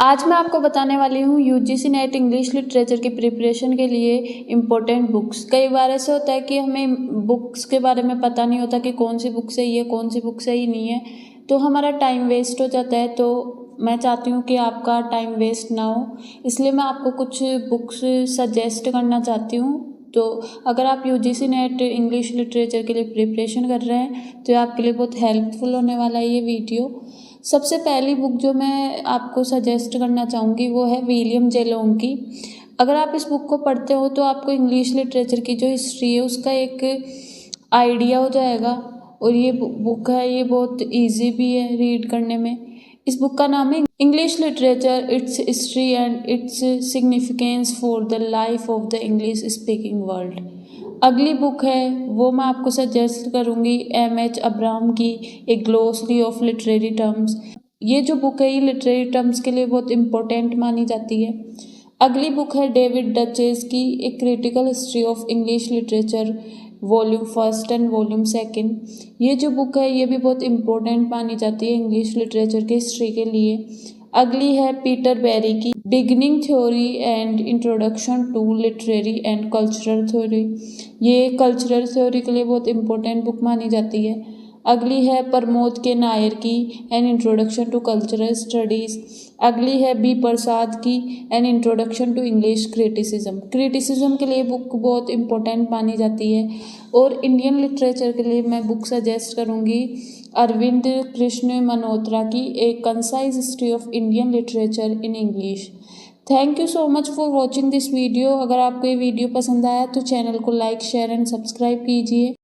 आज मैं आपको बताने वाली हूँ यूजीसी नेट इंग्लिश लिटरेचर की प्रिपरेशन के लिए इम्पोर्टेंट बुक्स। कई बार ऐसा होता है कि हमें बुक्स के बारे में पता नहीं होता कि कौन सी बुक सही है, कौन सी बुक सही नहीं है, तो हमारा टाइम वेस्ट हो जाता है। तो मैं चाहती हूँ कि आपका टाइम वेस्ट ना हो, इसलिए मैं आपको कुछ बुक्स सजेस्ट करना चाहती हूँ। तो अगर आप यूजीसी नेट इंग्लिश लिटरेचर के लिए प्रिपरेशन कर रहे हैं तो आपके लिए बहुत हेल्पफुल होने वाला है ये वीडियो। सबसे पहली बुक जो मैं आपको सजेस्ट करना चाहूँगी वो है विलियम जे लोंग की। अगर आप इस बुक को पढ़ते हो तो आपको इंग्लिश लिटरेचर की जो हिस्ट्री है उसका एक आइडिया हो जाएगा। और ये बुक है, ये बहुत इजी भी है रीड करने में। इस बुक का नाम है English literature, it's history and its significance for the life of the English speaking world. अगली बुक है वो मैं आपको सजेस्ट करूँगी एम.एच. अब्राहम की ए ग्लोसरी ऑफ लिटरेरी टर्म्स। ये जो बुक है ये लिटरेरी टर्म्स के लिए बहुत इम्पोर्टेंट मानी जाती है। अगली बुक है डेविड डचेस की a critical history of English literature volume first and volume second. ये जो बुक है ये भी बहुत इम्पोर्टेंट मानी जाती है इंग्लिश लिटरेचर की हिस्ट्री के लिए। अगली है पीटर बेरी की beginning theory and introduction to literary and cultural theory. ये कल्चरल थ्योरी के लिए बहुत इम्पोर्टेंट बुक मानी जाती है। अगली है प्रमोद के नायर की an introduction to cultural studies. अगली है बी प्रसाद की an introduction to English criticism के लिए बुक बहुत इम्पोर्टेंट मानी जाती है। और इंडियन लिटरेचर के लिए मैं बुक सजेस्ट करूँगी अरविंद कृष्ण मल्होत्रा की a concise history of Indian literature in English. Thank you so much for watching this video. अगर आपको ये वीडियो पसंद आया तो चैनल को लाइक शेयर एंड सब्सक्राइब कीजिए।